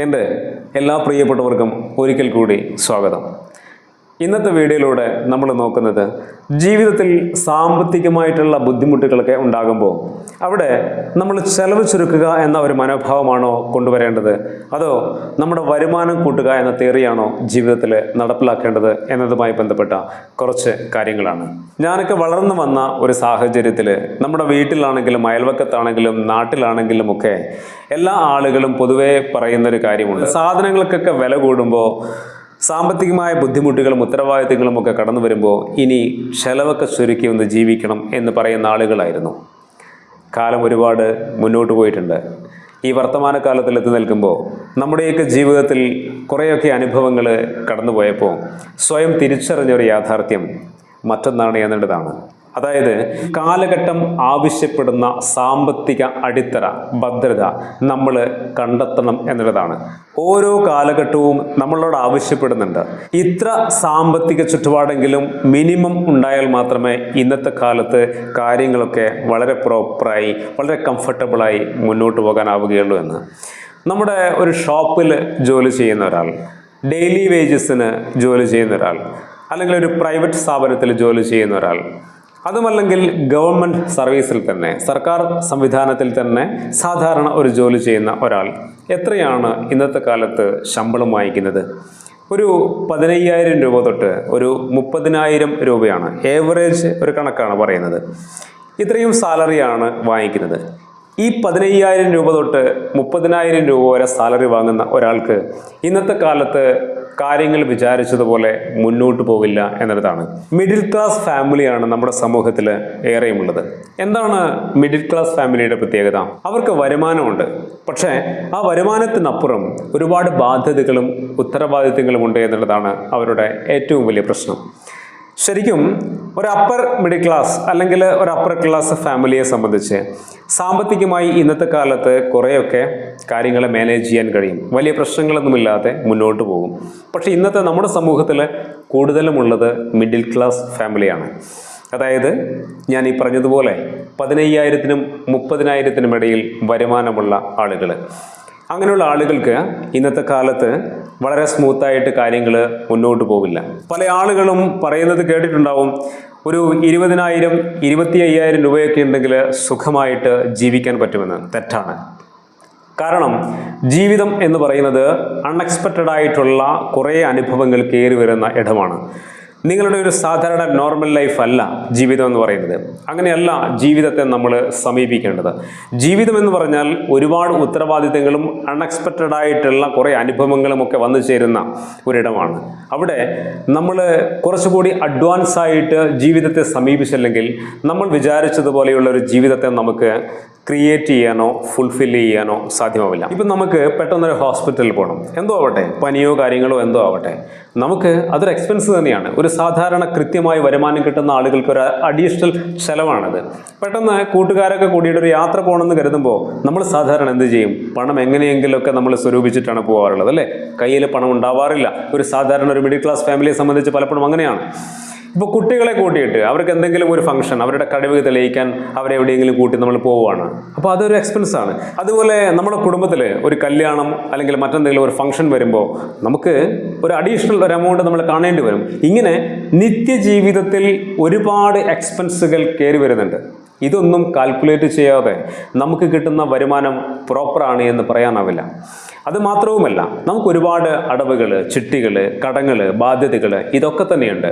എൻ്റെ എല്ലാ പ്രിയപ്പെട്ടവർക്കും ഒരിക്കൽ കൂടി സ്വാഗതം. ഇന്നത്തെ വീഡിയോയിലൂടെ നമ്മൾ നോക്കുന്നത് ജീവിതത്തിൽ സാമ്പത്തികമായിട്ടുള്ള ബുദ്ധിമുട്ടുകളൊക്കെ ഉണ്ടാകുമ്പോൾ അവിടെ നമ്മൾ ചെലവ് ചുരുക്കുക എന്ന ഒരു മനോഭാവമാണോ കൊണ്ടുവരേണ്ടത്, അതോ നമ്മുടെ വരുമാനം കൂട്ടുക എന്ന തിയറിയാണോ ജീവിതത്തിൽ നടപ്പിലാക്കേണ്ടത് എന്നതുമായി ബന്ധപ്പെട്ട കുറച്ച് കാര്യങ്ങളാണ്. ഞാനൊക്കെ വളർന്നു വന്ന ഒരു സാഹചര്യത്തിൽ നമ്മുടെ വീട്ടിലാണെങ്കിലും അയൽവക്കത്താണെങ്കിലും നാട്ടിലാണെങ്കിലും ഒക്കെ എല്ലാ ആളുകളും പൊതുവേ പറയുന്നൊരു കാര്യമുണ്ട്. സാധനങ്ങൾക്കൊക്കെ വില കൂടുമ്പോൾ സാമ്പത്തികമായ ബുദ്ധിമുട്ടുകളും ഉത്തരവാദിത്തങ്ങളും ഒക്കെ കടന്നു വരുമ്പോൾ ഇനി ചെലവൊക്കെ ചുരുക്കി ഒന്ന് ജീവിക്കണം എന്ന് പറയുന്ന ആളുകളായിരുന്നു. കാലം ഒരുപാട് മുന്നോട്ട് പോയിട്ടുണ്ട്. ഈ വർത്തമാനകാലത്തിൽ എത്തി നിൽക്കുമ്പോൾ നമ്മുടെയൊക്കെ ജീവിതത്തിൽ കുറേയൊക്കെ അനുഭവങ്ങൾ കടന്നു പോയപ്പോൾ സ്വയം തിരിച്ചറിഞ്ഞൊരു യാഥാർത്ഥ്യം മറ്റൊന്നാണ് എന്നതാണ്. അതായത് കാലഘട്ടം ആവശ്യപ്പെടുന്ന സാമ്പത്തിക അടിത്തറ ഭദ്രത നമ്മൾ കണ്ടെത്തണം എന്നുള്ളതാണ്. ഓരോ കാലഘട്ടവും നമ്മളോട് ആവശ്യപ്പെടുന്നുണ്ട്. ഇത്ര സാമ്പത്തിക ചുറ്റുപാടെങ്കിലും മിനിമം ഉണ്ടായാൽ മാത്രമേ ഇന്നത്തെ കാലത്ത് കാര്യങ്ങളൊക്കെ വളരെ പ്രോപ്പറായി വളരെ കംഫർട്ടബിളായി മുന്നോട്ട് പോകാനാവുകയുള്ളൂ എന്ന്. നമ്മുടെ ഒരു ഷോപ്പിൽ ജോലി ചെയ്യുന്ന ഒരാൾ, ഡെയിലി വേജസിന് ജോലി ചെയ്യുന്ന ഒരാൾ, അല്ലെങ്കിൽ ഒരു പ്രൈവറ്റ് സ്ഥാപനത്തിൽ ജോലി ചെയ്യുന്ന ഒരാൾ, അതുമല്ലെങ്കിൽ ഗവൺമെൻറ് സർവീസിൽ തന്നെ സർക്കാർ സംവിധാനത്തിൽ തന്നെ സാധാരണ ഒരു ജോലി ചെയ്യുന്ന ഒരാൾ എത്രയാണ് ഇന്നത്തെ കാലത്ത് ശമ്പളം വാങ്ങിക്കുന്നത്? ഒരു 15,000 രൂപ തൊട്ട് ഒരു 30,000 രൂപയാണ് ഏവറേജ് ഒരു കണക്കാണ് പറയുന്നത്. ഇത്രയും സാലറിയാണ് വാങ്ങിക്കുന്നത്. ഈ 15,000 രൂപ തൊട്ട് 30,000 രൂപ വരെ സാലറി വാങ്ങുന്ന ഒരാൾക്ക് ഇന്നത്തെ കാലത്ത് കാര്യങ്ങൾ വിചാരിച്ചതുപോലെ മുന്നോട്ട് പോകില്ല എന്നതാണ്. മിഡിൽ ക്ലാസ് ഫാമിലിയാണ് നമ്മുടെ സമൂഹത്തിൽ ഏറെയുമുള്ളത്. എന്താണ് മിഡിൽ ക്ലാസ് ഫാമിലിയുടെ പ്രത്യേകത? അവർക്ക് വരുമാനമുണ്ട്, പക്ഷേ ആ വരുമാനത്തിനപ്പുറം ഒരുപാട് ബാധ്യതകളും ഉത്തരവാദിത്തങ്ങളും ഉണ്ട് എന്നുള്ളതാണ് അവരുടെ ഏറ്റവും വലിയ പ്രശ്നം. ശരിക്കും ഒരു അപ്പർ മിഡിൽ ക്ലാസ് അല്ലെങ്കിൽ ഒരു അപ്പർ ക്ലാസ് ഫാമിലിയെ സംബന്ധിച്ച് സാമ്പത്തികമായി ഇന്നത്തെ കാലത്ത് കുറേയൊക്കെ കാര്യങ്ങളെ മാനേജ് ചെയ്യാൻ കഴിയും. വലിയ പ്രശ്നങ്ങളൊന്നുമില്ലാതെ മുന്നോട്ട് പോകും. പക്ഷേ ഇന്നത്തെ നമ്മുടെ സമൂഹത്തിൽ കൂടുതലുമുള്ളത് മിഡിൽ ക്ലാസ് ഫാമിലിയാണ്. അതായത് ഞാൻ ഈ പറഞ്ഞതുപോലെ 15,000-നും 30,000-നും ഇടയിൽ വരുമാനമുള്ള ആളുകൾ. അങ്ങനെയുള്ള ആളുകൾക്ക് ഇന്നത്തെ കാലത്ത് വളരെ സ്മൂത്തായിട്ട് കാര്യങ്ങൾ മുന്നോട്ട് പോകില്ല. പല ആളുകളും പറയുന്നത് കേട്ടിട്ടുണ്ടാവും, ഒരു 20,000 25,000 രൂപയൊക്കെ ഉണ്ടെങ്കിൽ സുഖമായിട്ട് ജീവിക്കാൻ പറ്റുമെന്ന്. തെറ്റാണ്. കാരണം ജീവിതം എന്ന് പറയുന്നത് അൺഎക്സ്പെക്റ്റഡ് ആയിട്ടുള്ള കുറേ അനുഭവങ്ങൾ കയറി വരുന്ന ഇടമാണ്. നിങ്ങളുടെ ഒരു സാധാരണ നോർമൽ ലൈഫ് അല്ല ജീവിതം എന്ന് പറയുന്നത്. അങ്ങനെയല്ല ജീവിതത്തെ നമ്മൾ സമീപിക്കേണ്ടത്. ജീവിതം എന്ന് പറഞ്ഞാൽ ഒരുപാട് ഉത്തരവാദിത്തങ്ങളും അൺഎക്സ്പെക്റ്റഡ് ആയിട്ടുള്ള കുറേ അനുഭവങ്ങളും ഒക്കെ വന്നു ചേരുന്ന ഒരിടമാണ്. അവിടെ നമ്മൾ കുറച്ചുകൂടി അഡ്വാൻസ് ആയിട്ട് ജീവിതത്തെ സമീപിച്ചില്ലെങ്കിൽ നമ്മൾ വിചാരിച്ചതുപോലെയുള്ള ഒരു ജീവിതത്തെ നമുക്ക് ക്രിയേറ്റ് ചെയ്യാനോ ഫുൾഫിൽ ചെയ്യാനോ സാധ്യമാവില്ല. ഇപ്പം നമുക്ക് പെട്ടെന്നൊരു ഹോസ്പിറ്റലിൽ പോകണം, എന്തോ ആവട്ടെ, പനിയോ കാര്യങ്ങളോ എന്തോ ആവട്ടെ, നമുക്ക് അതൊരു എക്സ്പെൻസ് തന്നെയാണ്. ഒരു സാധാരണ കൃത്യമായി വരുമാനം കിട്ടുന്ന ആളുകൾക്ക് ഒരു അഡീഷണൽ ചിലവാണത്. പെട്ടെന്ന് കൂട്ടുകാരൊക്കെ കൂടിയിട്ട് ഒരു യാത്ര പോകണമെന്ന് കരുതുമ്പോൾ നമ്മൾ സാധാരണ എന്ത് ചെയ്യും? പണം എങ്ങനെയെങ്കിലുമൊക്കെ നമ്മൾ സ്വരൂപിച്ചിട്ടാണ് പോകാറുള്ളത്, അല്ലേ? കയ്യിൽ പണം ഉണ്ടാവാറില്ല. ഒരു സാധാരണ ഒരു മിഡിൽ ക്ലാസ് ഫാമിലിയെ സംബന്ധിച്ച് പലപ്പോഴും അങ്ങനെയാണ്. ഇപ്പോൾ കുട്ടികളെ കൂട്ടിയിട്ട് അവർക്ക് എന്തെങ്കിലും ഒരു ഫംഗ്ഷൻ, അവരുടെ കഴിവ് തെളിയിക്കാൻ അവരെ എവിടെയെങ്കിലും കൂട്ടി നമ്മൾ പോവുകയാണ്. അപ്പോൾ അതൊരു എക്സ്പെൻസ് ആണ്. അതുപോലെ നമ്മുടെ കുടുംബത്തിൽ ഒരു കല്യാണം അല്ലെങ്കിൽ മറ്റെന്തെങ്കിലും ഒരു ഫംഗ്ഷൻ വരുമ്പോൾ നമുക്ക് ഒരു അഡീഷണൽ ഒരു എമൗണ്ട് നമ്മൾ കാണേണ്ടി വരും. ഇങ്ങനെ നിത്യജീവിതത്തിൽ ഒരുപാട് എക്സ്പെൻസുകൾ കയറി വരുന്നുണ്ട്. ഇതൊന്നും കാൽക്കുലേറ്റ് ചെയ്യാതെ നമുക്ക് കിട്ടുന്ന വരുമാനം പ്രോപ്പറാണ് എന്ന് പറയാനാവില്ല. അത് മാത്രവുമല്ല, നമുക്ക് ഒരുപാട് അടവുകൾ, ചിട്ടികൾ, കടങ്ങൾ, ബാധ്യതകൾ ഇതൊക്കെ തന്നെയുണ്ട്.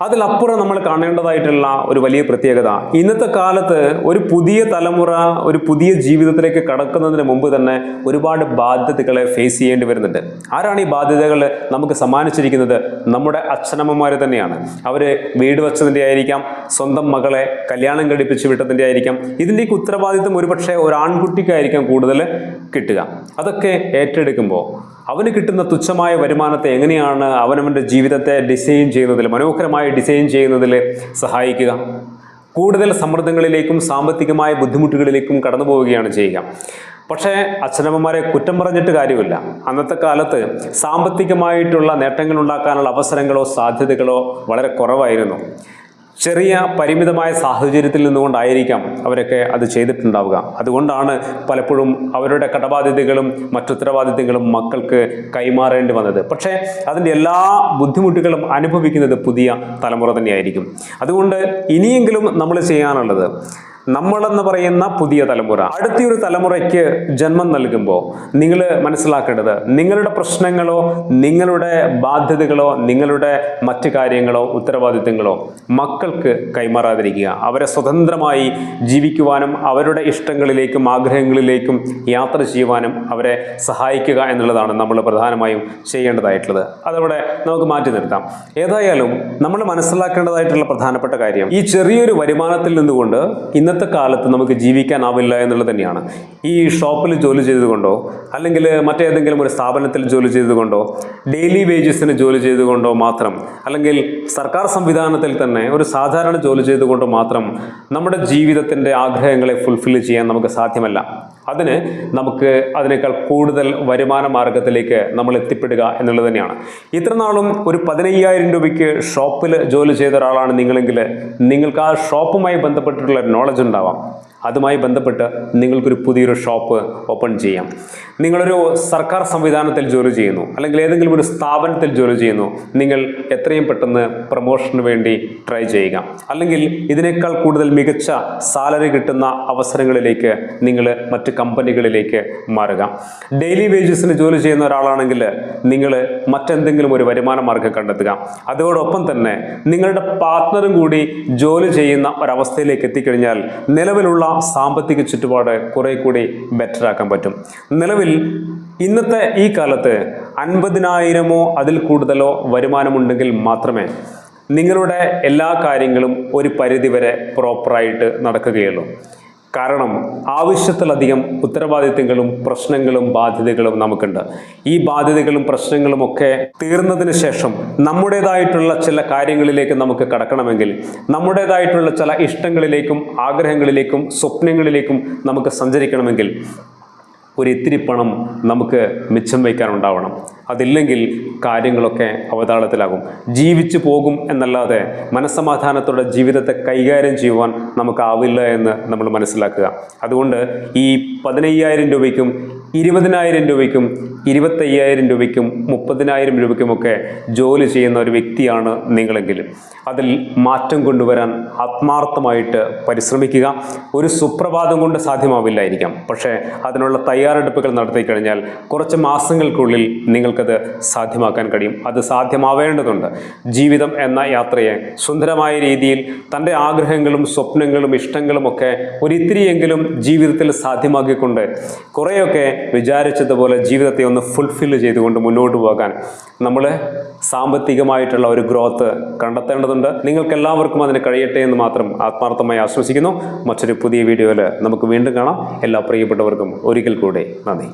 അതിലപ്പുറം നമ്മൾ കാണേണ്ടതായിട്ടുള്ള ഒരു വലിയ പ്രത്യേകത, ഇന്നത്തെ കാലത്ത് ഒരു പുതിയ തലമുറ ഒരു പുതിയ ജീവിതത്തിലേക്ക് കടക്കുന്നതിന് മുമ്പ് തന്നെ ഒരുപാട് ബാധ്യതകളെ ഫേസ് ചെയ്യേണ്ടി വരുന്നുണ്ട്. ആരാണ് ഈ ബാധ്യതകൾ നമുക്ക് സമ്മാനിച്ചിരിക്കുന്നത്? നമ്മുടെ അച്ഛനമ്മമാർ തന്നെയാണ്. അവർ വീട് വെച്ചതിൻ്റെ ആയിരിക്കാം, സ്വന്തം മകളെ കല്യാണം കഴിപ്പിച്ച് വിട്ടതിൻ്റെ ആയിരിക്കാം. ഇതിൻ്റെയൊക്കെ ഉത്തരവാദിത്വം ഒരുപക്ഷെ ഒരു ആൺകുട്ടിക്കായിരിക്കാം കൂടുതൽ കിട്ടുക. അതൊക്കെ ഏറ്റെടുക്കുമ്പോൾ അവന് കിട്ടുന്ന തുച്ഛമായ വരുമാനത്തെ എങ്ങനെയാണ് അവനവൻ്റെ ജീവിതത്തെ ഡിസൈൻ ചെയ്യുന്നതിൽ, മനോഹരമായി ഡിസൈൻ ചെയ്യുന്നതിൽ സഹായിക്കുക? കൂടുതൽ സമ്മർദ്ദങ്ങളിലേക്കും സാമ്പത്തികമായ ബുദ്ധിമുട്ടുകളിലേക്കും കടന്നു പോവുകയാണ് ചെയ്യുക. പക്ഷേ അച്ഛനമ്മമാരെ കുറ്റം പറഞ്ഞിട്ട് കാര്യമില്ല. അന്നത്തെ കാലത്ത് സാമ്പത്തികമായിട്ടുള്ള നേട്ടങ്ങൾ ഉണ്ടാക്കാനുള്ള അവസരങ്ങളോ സാധ്യതകളോ വളരെ കുറവായിരുന്നു. ചെറിയ പരിമിതമായ സാഹചര്യത്തിൽ നിന്നുകൊണ്ടായിരിക്കാം അവരൊക്കെ അത് ചെയ്തിട്ടുണ്ടാവുക. അതുകൊണ്ടാണ് പലപ്പോഴും അവരുടെ കടബാധ്യതകളും മറ്റുത്തരവാദിത്തങ്ങളും മക്കൾക്ക് കൈമാറേണ്ടി വന്നത്. പക്ഷേ അതിൻ്റെ എല്ലാ ബുദ്ധിമുട്ടുകളും അനുഭവിക്കുന്നത് പുതിയ തലമുറ തന്നെയായിരിക്കും. അതുകൊണ്ട് ഇനിയെങ്കിലും നമ്മൾ ചെയ്യാനുള്ളത്, നമ്മളെന്ന് പറയുന്ന പുതിയ തലമുറ അടുത്തൊരു തലമുറയ്ക്ക് ജന്മം നൽകുമ്പോൾ നിങ്ങൾ മനസ്സിലാക്കേണ്ടത്, നിങ്ങളുടെ പ്രശ്നങ്ങളോ നിങ്ങളുടെ ബാധ്യതകളോ നിങ്ങളുടെ മറ്റു കാര്യങ്ങളോ ഉത്തരവാദിത്തങ്ങളോ മക്കൾക്ക് കൈമാറാതിരിക്കുക. അവരെ സ്വതന്ത്രമായി ജീവിക്കുവാനും അവരുടെ ഇഷ്ടങ്ങളിലേക്കും ആഗ്രഹങ്ങളിലേക്കും യാത്ര ചെയ്യുവാനും അവരെ സഹായിക്കുക എന്നുള്ളതാണ് നമ്മൾ പ്രധാനമായും ചെയ്യേണ്ടതായിട്ടുള്ളത്. അതവിടെ നമുക്ക് മാറ്റി നിർത്താം. ഏതായാലും നമ്മൾ മനസ്സിലാക്കേണ്ടതായിട്ടുള്ള പ്രധാനപ്പെട്ട കാര്യം, ഈ ചെറിയൊരു വരുമാനത്തിൽ നിന്നുകൊണ്ട് ഇന്നത്തെ കാലത്ത് നമുക്ക് ജീവിക്കാനാവില്ല എന്നുള്ളത് തന്നെയാണ്. ഈ ഷോപ്പിൽ ജോലി ചെയ്തുകൊണ്ടോ അല്ലെങ്കിൽ മറ്റേതെങ്കിലും ഒരു സ്ഥാപനത്തിൽ ജോലി ചെയ്തുകൊണ്ടോ ഡെയിലി വേജസിന് ജോലി ചെയ്തുകൊണ്ടോ മാത്രം, അല്ലെങ്കിൽ സർക്കാർ സംവിധാനത്തിൽ തന്നെ ഒരു സാധാരണ ജോലി ചെയ്തുകൊണ്ടോ മാത്രം നമ്മുടെ ജീവിതത്തിൻ്റെ ആഗ്രഹങ്ങളെ ഫുൾഫിൽ ചെയ്യാൻ നമുക്ക് സാധ്യമല്ല. നമുക്ക് അതിനേക്കാൾ കൂടുതൽ വരുമാന മാർഗത്തിലേക്ക് നമ്മൾ എത്തിപ്പെടുക എന്നുള്ളത് തന്നെയാണ്. ഇത്രനാളും ഒരു 15,000 രൂപയ്ക്ക് ഷോപ്പിൽ ജോലി ചെയ്ത ഒരാളാണ് നിങ്ങളെങ്കിൽ നിങ്ങൾക്ക് ആ ഷോപ്പുമായി ബന്ധപ്പെട്ടിട്ടുള്ള നോളജ് ഉണ്ടാവാം. അതുമായി ബന്ധപ്പെട്ട് നിങ്ങൾക്കൊരു പുതിയൊരു ഷോപ്പ് ഓപ്പൺ ചെയ്യാം. നിങ്ങളൊരു സർക്കാർ സംവിധാനത്തിൽ ജോലി ചെയ്യുന്നു, അല്ലെങ്കിൽ ഏതെങ്കിലും ഒരു സ്ഥാപനത്തിൽ ജോലി ചെയ്യുന്നു, നിങ്ങൾ എത്രയും പെട്ടെന്ന് പ്രൊമോഷന് വേണ്ടി ട്രൈ ചെയ്യുക. അല്ലെങ്കിൽ ഇതിനേക്കാൾ കൂടുതൽ മികച്ച സാലറി കിട്ടുന്ന അവസരങ്ങളിലേക്ക് നിങ്ങൾ മറ്റ് കമ്പനികളിലേക്ക് മാറുക. ഡെയിലി വേജസിന് ജോലി ചെയ്യുന്ന ഒരാളാണെങ്കിൽ നിങ്ങൾ മറ്റെന്തെങ്കിലും ഒരു വരുമാന മാർഗ്ഗം കണ്ടെത്തുക. അതോടൊപ്പം തന്നെ നിങ്ങളുടെ പാർട്ട്ണറും കൂടി ജോലി ചെയ്യുന്ന ഒരവസ്ഥയിലേക്ക് എത്തിക്കഴിഞ്ഞാൽ നിലവിലുള്ള സാമ്പത്തിക ചുറ്റുപാട് കുറെ കൂടി ബെറ്റർ ആക്കാൻ പറ്റും. നിലവിൽ ഇന്നത്തെ ഈ കാലത്ത് 50,000 അതിൽ കൂടുതലോ വരുമാനമുണ്ടെങ്കിൽ മാത്രമേ നിങ്ങളുടെ എല്ലാ കാര്യങ്ങളും ഒരു പരിധിവരെ പ്രോപ്പറായിട്ട് നടക്കുകയുള്ളൂ. കാരണം ആവശ്യത്തിലധികം ഉത്തരവാദിത്തങ്ങളും പ്രശ്നങ്ങളും ബാധ്യതകളും നമുക്കുണ്ട്. ഈ ബാധ്യതകളും പ്രശ്നങ്ങളും ഒക്കെ തീർന്നതിന് ശേഷം നമ്മുടേതായിട്ടുള്ള ചില കാര്യങ്ങളിലേക്ക് നമുക്ക് കടക്കണമെങ്കിൽ, നമ്മുടേതായിട്ടുള്ള ചില ഇഷ്ടങ്ങളിലേക്കും ആഗ്രഹങ്ങളിലേക്കും സ്വപ്നങ്ങളിലേക്കും നമുക്ക് സഞ്ചരിക്കണമെങ്കിൽ ഒരിത്തിരി പണം നമുക്ക് മിച്ചം വയ്ക്കാനുണ്ടാവണം. അതില്ലെങ്കിൽ കാര്യങ്ങളൊക്കെ അവതാളത്തിലാകും. ജീവിച്ചു പോകും എന്നല്ലാതെ മനസ്സമാധാനത്തോടെ ജീവിതത്തെ കൈകാര്യം ചെയ്യുവാൻ നമുക്കാവില്ല എന്ന് നമ്മൾ മനസ്സിലാക്കുക. അതുകൊണ്ട് ഈ 15,000 രൂപയ്ക്കും 20,000 രൂപയ്ക്കും 25,000 രൂപയ്ക്കും 30,000 രൂപയ്ക്കുമൊക്കെ ജോലി ചെയ്യുന്ന ഒരു വ്യക്തിയാണ് നിങ്ങളെങ്കിൽ അതിൽ മാറ്റം കൊണ്ടുവരാൻ ആത്മാർത്ഥമായിട്ട് പരിശ്രമിക്കുക. ഒരു സുപ്രഭാതം കൊണ്ട് സാധ്യമാവില്ലായിരിക്കാം, പക്ഷേ അതിനുള്ള തയ്യാറെടുപ്പുകൾ നടത്തിക്കഴിഞ്ഞാൽ കുറച്ച് മാസങ്ങൾക്കുള്ളിൽ നിങ്ങൾക്കത് സാധ്യമാക്കാൻ കഴിയും. അത് സാധ്യമാവേണ്ടതുണ്ട്. ജീവിതം എന്ന യാത്രയെ സുന്ദരമായ രീതിയിൽ തൻ്റെ ആഗ്രഹങ്ങളും സ്വപ്നങ്ങളും ഇഷ്ടങ്ങളും ഒക്കെ ഒരിത്തിരിയെങ്കിലും ജീവിതത്തിൽ സാധ്യമാക്കിക്കൊണ്ട് കുറേയൊക്കെ വിചാരിച്ചതുപോലെ ജീവിതത്തെ ഒന്ന് ഫുൾഫിൽ ചെയ്തുകൊണ്ട് മുന്നോട്ട് പോകാൻ നമ്മൾ സാമ്പത്തികമായിട്ടുള്ള ഒരു ഗ്രോത്ത് കണ്ടെത്തേണ്ടതുണ്ട്. നിങ്ങൾക്കെല്ലാവർക്കും അതിന് കഴിയട്ടെ എന്ന് മാത്രം ആത്മാർത്ഥമായി ആശ്വസിക്കുന്നു. മറ്റൊരു പുതിയ വീഡിയോയിൽ നമുക്ക് വീണ്ടും കാണാം. എല്ലാ പ്രിയപ്പെട്ടവർക്കും ഒരിക്കൽ കൂടെ നന്ദി.